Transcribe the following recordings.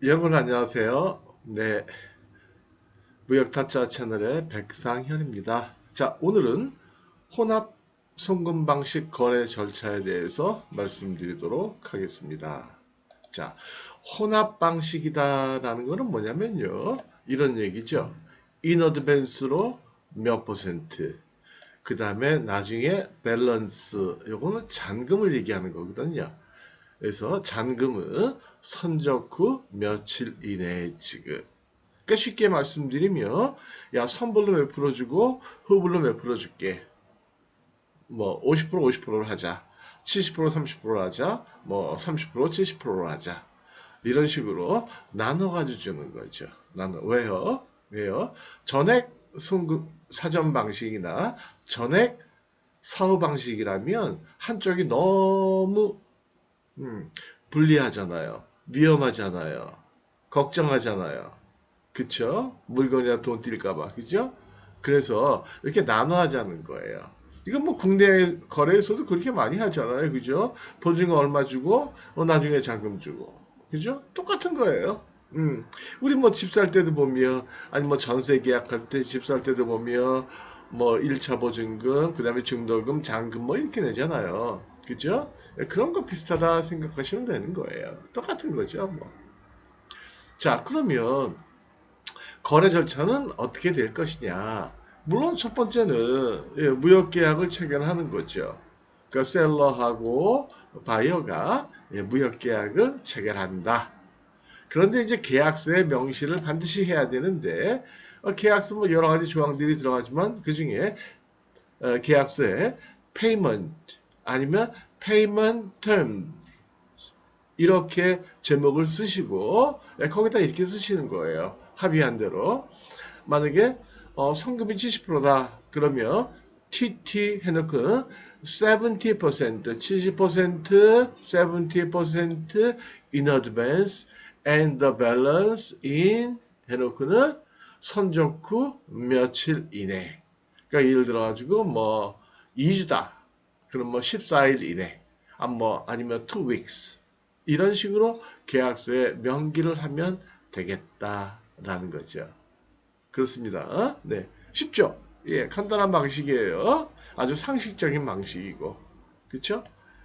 여러분 안녕하세요. 네, 무역타짜 채널의 백상현입니다. 자, 오늘은 혼합 송금 방식 거래 절차에 대해서 말씀드리도록 하겠습니다. 자, 혼합 방식이다라는 것은 뭐냐면요. 이런 얘기죠. in advance로 몇 퍼센트, 그 다음에 나중에 밸런스, 요거는 잔금을 얘기하는 거거든요. 그래서 잔금은 선적 후 며칠 이내에 지급. 그러니까 쉽게 말씀드리면, 야, 선불로 몇 프로 주고 후불로 몇 프로 줄게. 뭐 50% 50%를 하자. 70% 30%를 하자. 뭐 30% 70%를 하자. 이런 식으로 나눠가지고 주는 거죠. 왜요? 왜요? 전액 송금 사전 방식이나 전액 사후 방식이라면 한쪽이 너무 불리하잖아요. 위험하잖아요. 걱정하잖아요. 그쵸? 물건이나 돈 뛸까봐. 그죠? 그래서 이렇게 나눠 하자는 거예요. 이건 뭐 국내 거래에서도 그렇게 많이 하잖아요. 그죠? 돈 주고 얼마 주고, 나중에 잔금 주고. 그죠? 똑같은 거예요. 우리 뭐 집 살 때도 보면, 아니 뭐 전세 계약할 때 집 살 때도 보면, 뭐 1차 보증금, 그 다음에 중도금, 잔금 뭐 이렇게 내잖아요. 그죠? 그런 거 비슷하다 생각하시면 되는 거예요. 똑같은 거죠, 뭐. 자, 그러면 거래 절차는 어떻게 될 것이냐? 물론 첫 번째는 무역 계약을 체결하는 거죠. 그러니까 셀러하고 바이어가 무역 계약을 체결한다. 그런데 이제 계약서에 명시를 반드시 해야 되는데 계약서 뭐 여러 가지 조항들이 들어가지만 그 중에 계약서에 payment 아니면 payment term 이렇게 제목을 쓰시고 거기다 이렇게 쓰시는 거예요. 합의한 대로. 만약에 성금이 70%다 그러면 TT 해놓고 70%, 70%, 70% in advance and the balance in 해놓고는 선적 후 며칠 이내. 그러니까 예를 들어가지고 뭐 2주다. 그럼 뭐 14일 이내. 아니면 2 weeks. 이런 식으로 계약서에 명기를 하면 되겠다라는 거죠. 그렇습니다. 네. 쉽죠? 예, 간단한 방식이에요. 아주 상식적인 방식이고. 그쵸?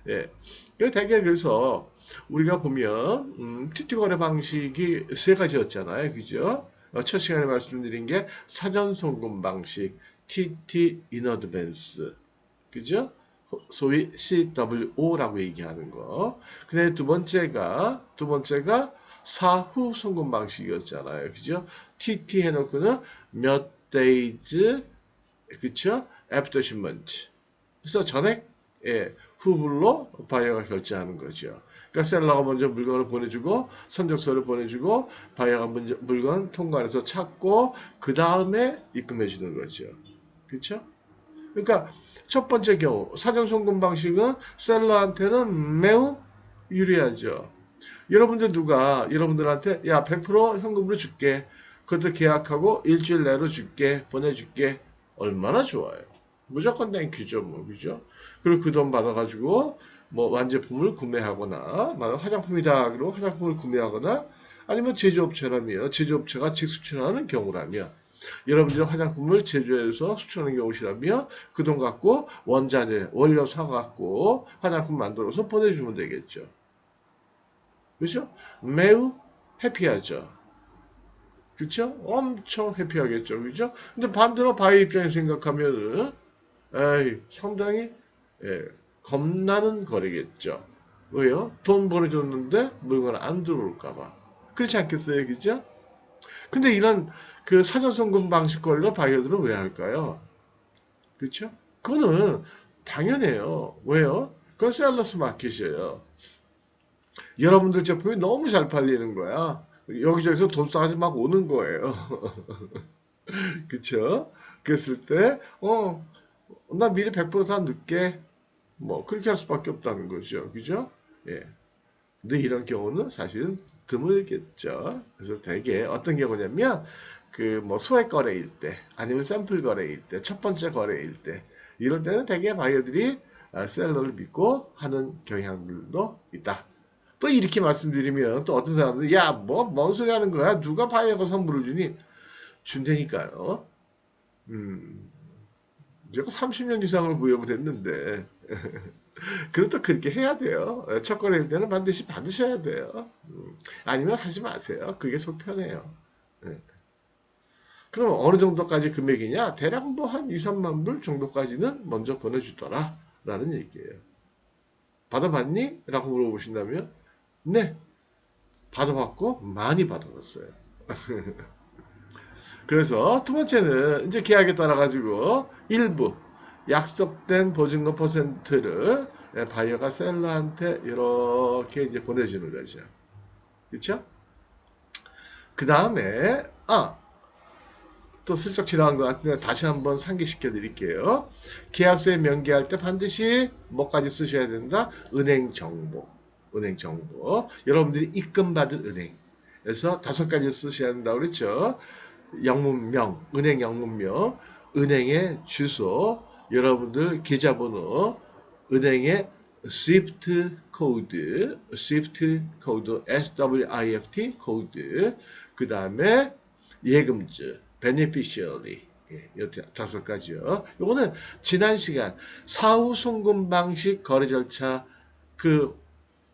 예. 대개 그래서 우리가 보면, TT 거래 방식이 세 가지였잖아요. 그죠? 첫 시간에 말씀드린 게 사전 송금 방식, TT in advance. 그죠? 소위 CWO라고 얘기하는 거. 근데 두 번째가 사후 송금 방식이었잖아요. 그죠? TT 해놓고는 몇 days, 그쵸? after shipment. 그래서 전액, 후불로 바이어가 결제하는 거죠. 그러니까 셀러가 먼저 물건을 보내주고, 선적서를 보내주고, 바이어가 먼저 물건 통관해서 찾고, 그 다음에 입금해 주는 거죠. 그쵸? 그러니까 첫 번째 경우 사전 송금 방식은 셀러한테는 매우 유리하죠. 여러분들한테 야 100% 현금으로 줄게. 그것도 계약하고 일주일 내로 줄게. 보내줄게. 얼마나 좋아요. 무조건 땡큐죠. 뭐 그죠? 그리고 그 돈 받아가지고 뭐 완제품을 구매하거나 화장품이다 그러고 화장품을 구매하거나 아니면 제조업체라면 제조업체가 직수출하는 경우라면 여러분들이 화장품을 제조해서 수출하는 경우시라면 그 돈 갖고 원자재, 원료 사갖고 화장품 만들어서 보내주면 되겠죠. 그렇죠? 매우 해피하죠. 그렇죠? 엄청 해피하겠죠. 그렇죠? 근데 반대로 바이 입장에서 생각하면은 상당히 예, 겁나는 거래겠죠. 왜요? 돈 보내줬는데 물건 안 들어올까봐. 그렇지 않겠어요? 그죠? 근데 이런 그 사전송금 방식 걸로 바이어들은 왜 할까요? 그렇죠? 그거는 당연해요. 왜요? 그건 셀러스 마켓이에요. 여러분들 제품이 너무 잘 팔리는 거야. 여기저기서 돈 싸가지 막 오는 거예요. 그쵸? 그랬을 때, 나 미리 100%다 넣게. 뭐, 그렇게 할 수밖에 없다는 거죠. 그죠? 예. 근데 이런 경우는 사실은 드물겠죠. 그래서 되게 어떤 경우냐면 그 뭐 소액 거래일 때 아니면 샘플 거래일 때 첫 번째 거래일 때 이럴 때는 되게 바이어들이 셀러를 믿고 하는 경향들도 있다. 또 이렇게 말씀드리면 또 어떤 사람들이 야, 뭐, 뭔 소리 하는 거야? 누가 바이어가 선물을 주니? 준다니까요. 제가 30년 이상을 무역을 했는데 그래도 그렇게 해야 돼요. 첫 거래일 때는 반드시 받으셔야 돼요. 아니면 하지 마세요. 그게 속 편해요. 예. 그럼 어느 정도까지 금액이냐? 대략 뭐 한 2, 3만 불 정도까지는 먼저 보내주더라 라는 얘기예요. 받아봤니? 라고 물어보신다면 네, 받아봤고 많이 받아봤어요. 그래서 두 번째는 이제 계약에 따라 가지고 일부 약속된 보증금 퍼센트를 바이어가 셀러한테 이렇게 이제 보내주는 거죠. 그렇죠? 그 다음에 또 슬쩍 지나간 것 같은데 다시 한번 상기시켜 드릴게요. 계약서에 명기할 때 반드시 뭐까지 쓰셔야 된다? 은행 정보. 은행 정보. 여러분들이 입금받은 은행에서 5가지 쓰셔야 된다고 그랬죠. 영문명, 은행 영문명, 은행의 주소, 여러분들 계좌번호, 은행의 SWIFT 코드, SWIFT 코드, SWIFT 코드, 그 다음에 예금주, beneficiary, 이 5가지요. 요거는 지난 시간 사후 송금 방식 거래 절차 그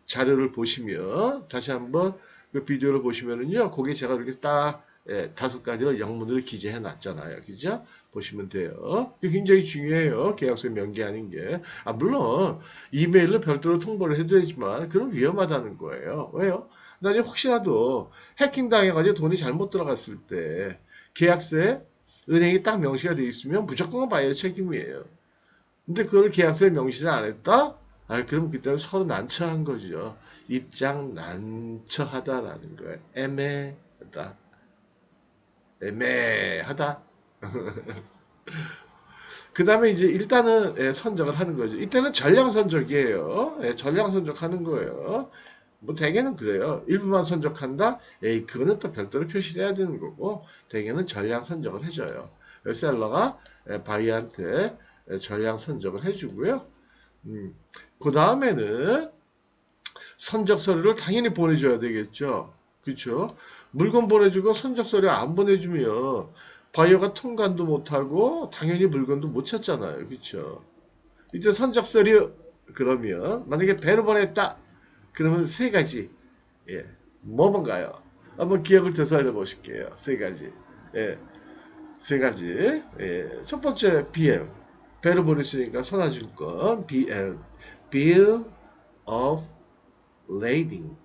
자료를 보시면 다시 한번 그 비디오를 보시면은요, 거기에 제가 이렇게 딱 5가지를 영문으로 기재해 놨잖아요. 그죠? 보시면 돼요. 그게 굉장히 중요해요. 계약서에 명기하는 게. 물론, 이메일로 별도로 통보를 해줘야지만, 그럼 위험하다는 거예요. 왜요? 나중에 혹시라도 해킹 당해가지고 돈이 잘못 들어갔을 때, 계약서에 은행이 딱 명시가 되어 있으면 무조건 바이오 책임이에요. 근데 그걸 계약서에 명시를 안 했다? 그럼 그때는 서로 난처한 거죠. 입장 난처하다라는 거예요. 애매하다. 애매하다. 그 다음에 이제 일단은 선적을 하는 거죠. 이때는 전량 선적이에요. 전량 선적하는 거예요. 뭐 대개는 그래요. 일부만 선적한다? 에이, 그거는 또 별도로 표시를 해야 되는 거고, 대개는 전량 선적을 해줘요. 셀러가 바이한테 전량 선적을 해주고요. 그 다음에는 선적 서류를 당연히 보내줘야 되겠죠. 그렇죠? 물건 보내주고 선적 서류 안 보내주면 바이어가 통관도 못하고 당연히 물건도 못 찾잖아요. 그렇죠? 이제 선적 서류 그러면 만약에 배로 보냈다 그러면 3가지 뭔가요? 한번 기억을 되살려 보실게요. 3가지. 예, 3가지. 첫 번째 BL 배로 보냈으니까 선화증권 BL Bill of Lading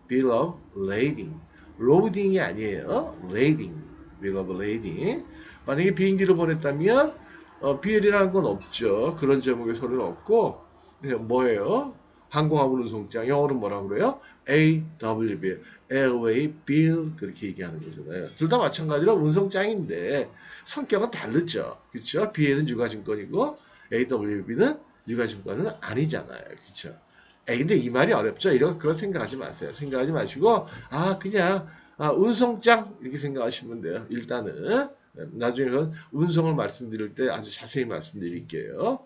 Bill of Lading 로딩이 아니에요. Lading Bill of Lading 만약에 비행기로 보냈다면 BL이라는 건 없죠. 그런 제목의 서류는 없고 뭐예요? 항공화물 운송장 영어는 뭐라고 그래요? AWB Airway Bill 그렇게 얘기하는 거잖아요. 둘 다 마찬가지로 운송장인데 성격은 다르죠. 그렇죠? BL은 유가증권이고 AWB는 유가증권은 아니잖아요. 그렇죠? 근데 이 말이 어렵죠. 이런 그거 생각하지 마세요. 생각하지 마시고 그냥 운송장 이렇게 생각하시면 돼요. 일단은 나중에 운송을 말씀드릴 때 아주 자세히 말씀드릴게요.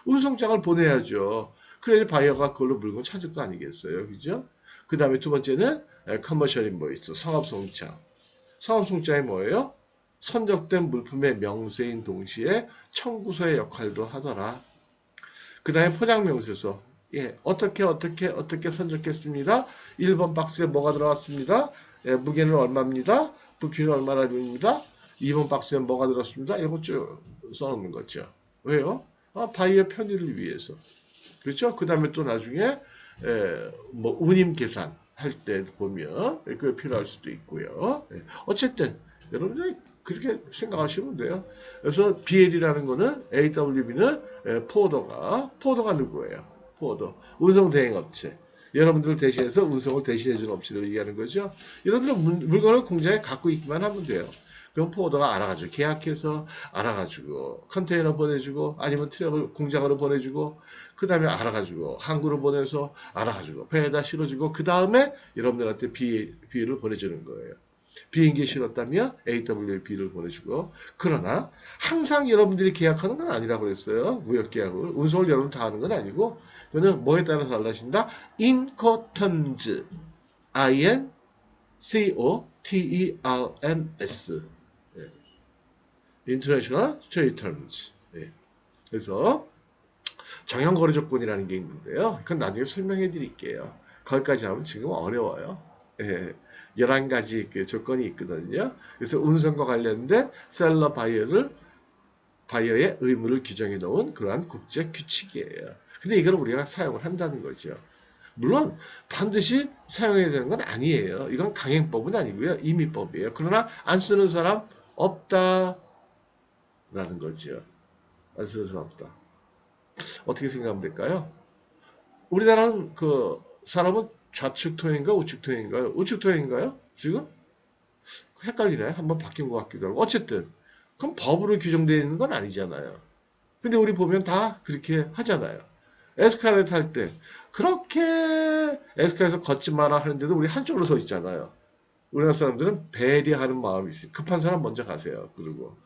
운송장을 보내야죠. 그래야 바이어가 그걸로 물건 찾을 거 아니겠어요. 그죠? 그 다음에 두 번째는 커머셜 인보이스, 상업송장. 상업송장이 뭐예요? 선적된 물품의 명세인 동시에 청구서의 역할도 하더라. 그 다음에 포장명세서. 어떻게 선적했습니다. 1번 박스에 뭐가 들어갔습니다. 무게는 얼마입니다. 부피는 얼마나 됩니다. 2번 박스에 뭐가 들었습니다. 이런 거 쭉 써놓는 거죠. 왜요? 바이어 편의를 위해서. 그렇죠? 그 다음에 또 나중에 뭐 운임 계산 할 때 보면 그게 필요할 수도 있고요. 어쨌든 여러분들이 그렇게 생각하시면 돼요. 그래서 BL이라는 거는 AWB는 포더가 누구예요? 포더 운송 대행 업체. 여러분들을 대신해서 운송을 대신해주는 업체를 얘기하는 거죠. 여러분들은 물건을 공장에 갖고 있기만 하면 돼요. 그럼 포더가 알아가지고 계약해서 알아가지고 컨테이너 보내주고 아니면 트럭을 공장으로 보내주고 그 다음에 알아가지고 항구로 보내서 알아가지고 배에다 실어주고 그 다음에 여러분들한테 비를 보내주는 거예요. 비행기에 실었다면 AWB를 보내주고. 그러나 항상 여러분들이 계약하는 건 아니라고 그랬어요. 무역 계약을. 운송을 여러분 다 하는 건 아니고 그거는 뭐에 따라 달라진다? Incoterms. INCOTERMS. International Trade Terms. 예. 그래서 정형 거래 조건이라는 게 있는데요. 그건 나중에 설명해 드릴게요. 거기까지 하면 지금 어려워요. 예. 11가지 그 조건이 있거든요. 그래서 운송과 관련된 셀러 바이어의 의무를 규정해 놓은 그러한 국제 규칙이에요. 근데 이걸 우리가 사용을 한다는 거죠. 물론 반드시 사용해야 되는 건 아니에요. 이건 강행법은 아니고요. 임의법이에요. 그러나 안 쓰는 사람 없다라는 거죠. 안 쓰는 사람 없다. 어떻게 생각하면 될까요? 우리나라는 그 사람은 좌측토행인가 우측토행인가요? 우측토행인가요? 지금? 헷갈리네. 한번 바뀐 것 같기도 하고. 어쨌든 그럼 법으로 규정되어 있는 건 아니잖아요. 근데 우리 보면 다 그렇게 하잖아요. 에스카레이터 탈 때 그렇게 에스카레이터 걷지 마라 하는데도 우리 한쪽으로 서 있잖아요. 우리나라 사람들은 배려하는 마음이 있어요. 급한 사람 먼저 가세요. 그리고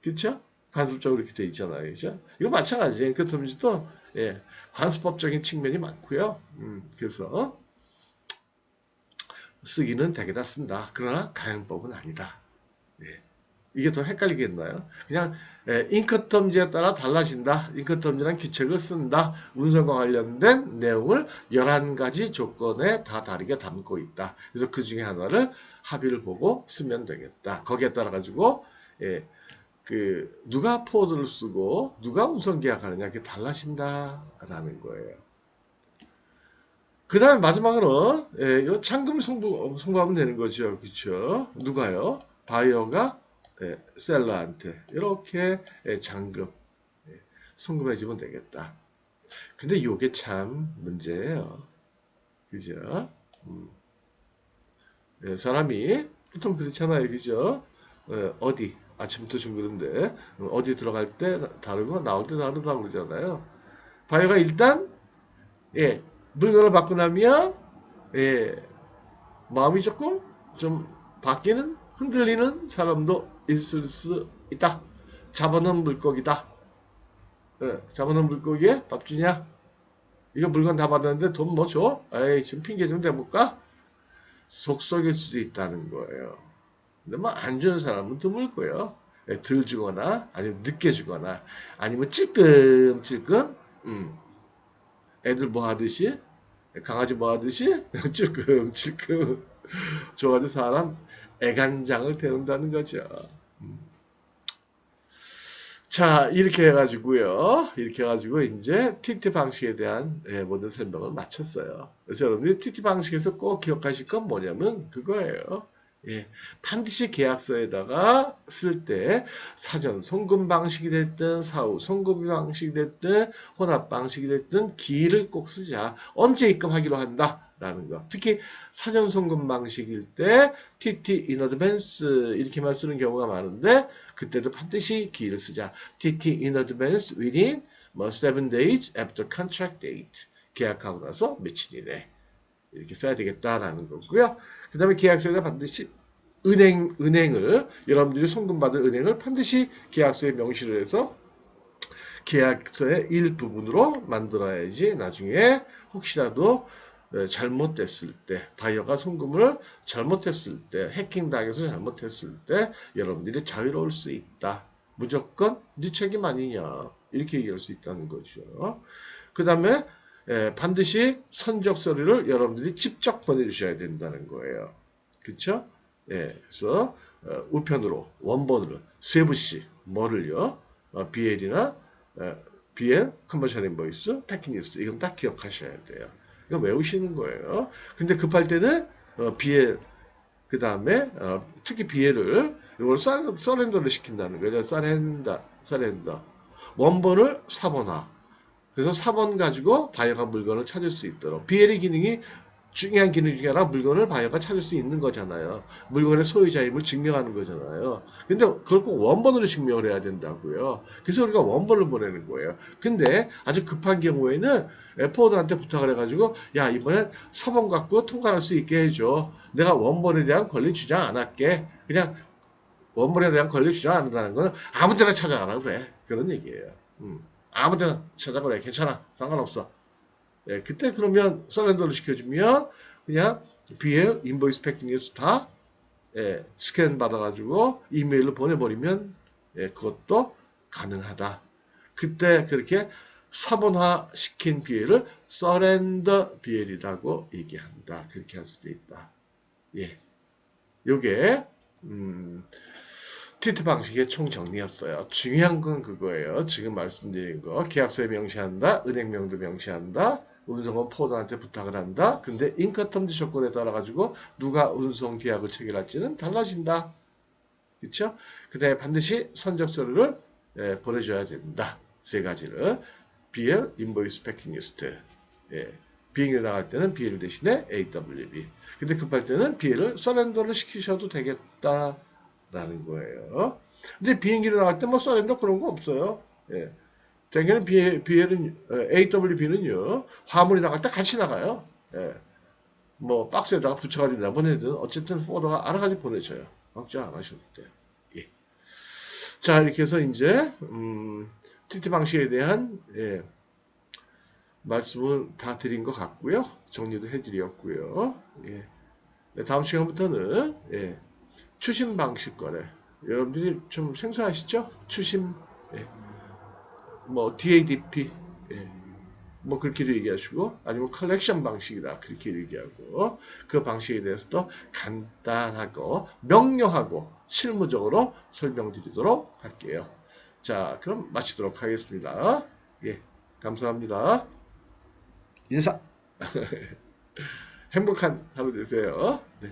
그렇죠? 관습적으로 이렇게 돼 있잖아요. 그렇죠? 이거 마찬가지예요. 앵커터미지도 예, 관습법적인 측면이 많고요. 그래서 쓰기는 대개다 쓴다. 그러나 가형법은 아니다. 예. 이게 더 헷갈리겠나요? 그냥 인커텀지에 따라 달라진다. 인커텀지란 규칙을 쓴다. 운송과 관련된 내용을 11가지 조건에 다 다르게 담고 있다. 그래서 그 중에 하나를 합의를 보고 쓰면 되겠다. 거기에 따라 가지고 그 누가 포드를 쓰고 누가 운송 계약하느냐 그게 달라진다라는 거예요. 그 다음에 마지막으로 이 잔금을 송부하면 되는 거죠. 그렇죠? 누가요? 바이어가 셀러한테 이렇게 잔금 송금해주면 되겠다. 근데 이게 참 문제예요. 그죠? 사람이 보통 그렇잖아요. 그죠? 어디 아침부터 중그런데 어디 들어갈 때 다르고 나올 때 다르다고 그러잖아요. 바이어가 일단 물건을 받고 나면 마음이 조금 좀 바뀌는 흔들리는 사람도 있을 수 있다. 잡아놓은 물고기다. 잡아놓은 물고기에 밥 주냐? 이거 물건 다 받았는데 돈 뭐 줘? 에이 좀 핑계 좀 대볼까? 속썩일 수도 있다는 거예요. 근데 뭐 안 주는 사람은 드물고요. 덜 주거나 아니면 늦게 주거나 아니면 찔끔찔끔 애들 뭐 하듯이 강아지 뭐 하듯이 찔끔찔끔 줘가지고 사람 애간장을 태운다는 거죠. 자, 이렇게 해가지고요. 이렇게 해가지고 이제 TT 방식에 대한 모든 설명을 마쳤어요. 그래서 여러분들이 TT 방식에서 꼭 기억하실 건 뭐냐면 그거예요. 반드시 계약서에다가 쓸 때 사전 송금 방식이 됐든 사후 송금 방식이 됐든 혼합 방식이 됐든 기일을 꼭 쓰자. 언제 입금하기로 한다. 라는 거. 특히 사전 송금 방식일 때 TT in advance 이렇게만 쓰는 경우가 많은데 그때도 반드시 기일을 쓰자. TT in advance within 7 days after contract date. 계약하고 나서 며칠 이내. 이렇게 써야 되겠다라는 거고요. 그 다음에 계약서에다 반드시 은행을 여러분들이 송금받을 은행을 반드시 계약서에 명시를 해서 계약서의 일부분으로 만들어야지 나중에 혹시라도 잘못됐을 때 바이어가 송금을 잘못했을 때 해킹당해서 잘못했을 때 여러분들이 자유로울 수 있다. 무조건 네 책임 아니냐 이렇게 얘기할 수 있다는 거죠. 그 다음에 반드시 선적 서류를 여러분들이 직접 보내주셔야 된다는 거예요. 그쵸? 그래서 우편으로 원본으로 쇠부시 뭐를요? BL이나 BL, 컨버션 인보이스, 패킹 리스트 이건 딱 기억하셔야 돼요. 이거 외우시는 거예요. 근데 급할 때는 BL 그 다음에 특히 BL을 이걸 서렌더를 시킨다는 거예요. 서렌더 원본을 4번화 그래서 4번 가지고 바이어가 물건을 찾을 수 있도록 BL의 기능이 중요한 기능 중에 하나 물건을 바이어가 찾을 수 있는 거잖아요. 물건의 소유자임을 증명하는 거잖아요. 근데 그걸 꼭 원본으로 증명을 해야 된다고요. 그래서 우리가 원본을 보내는 거예요. 근데 아주 급한 경우에는 포워드한테 부탁을 해가지고 야 이번엔 서본 갖고 통과할 수 있게 해줘. 내가 원본에 대한 권리 주장 안 할게. 그냥 원본에 대한 권리 주장 안 한다는 건 아무 데나 찾아가라 그래. 그런 얘기예요. 아무 데나 찾아가래. 괜찮아. 상관없어. 예, 그때 그러면 서렌더를 시켜주면 그냥 BL 인보이스 패킹 스타 예, 스캔 받아가지고 이메일로 보내버리면 예, 그것도 가능하다. 그때 그렇게 사본화 시킨 BL을 서렌더 BL이라고 얘기한다. 그렇게 할 수도 있다. 예, 요게 TT 방식의 총 정리였어요. 중요한 건 그거예요. 지금 말씀드린 거. 계약서에 명시한다. 은행명도 명시한다. 운송은 포드한테 부탁을 한다. 근데 인커텀즈 조건에 따라 가지고 누가 운송 계약을 체결할지는 달라진다. 그렇죠? 그다음에 반드시 선적 서류를 보내줘야 된다. 세 가지를 BL, 인보이스 패킹 리스트. 예. 비행기를 나갈 때는 BL 대신에 AWB. 근데 급할 때는 BL을 서렌더를 시키셔도 되겠다라는 거예요. 근데 비행기를 나갈 때 뭐 서렌더 그런 거 없어요. 예. 대개는 BL은 AWB는요 화물이 나갈 때 같이 나가요. 예. 뭐 박스에다가 붙여가지고 내보내든 어쨌든 포더가 알아가지고 보내줘요. 걱정 안 하셔도 돼요. 예. 자 이렇게 해서 이제 TT 방식에 대한 예, 말씀을 다 드린 것 같고요. 정리도 해드렸고요. 예. 네, 다음 시간부터는 예, 추심 방식 거래. 여러분들이 좀 생소하시죠? 추심, 예, 뭐 DADP, 예, 뭐 그렇게도 얘기하시고 아니면 컬렉션 방식이다 그렇게 얘기하고 그 방식에 대해서도 간단하고 명료하고 실무적으로 설명드리도록 할게요. 자, 그럼 마치도록 하겠습니다. 예, 감사합니다. 인사. 행복한 하루 되세요. 네.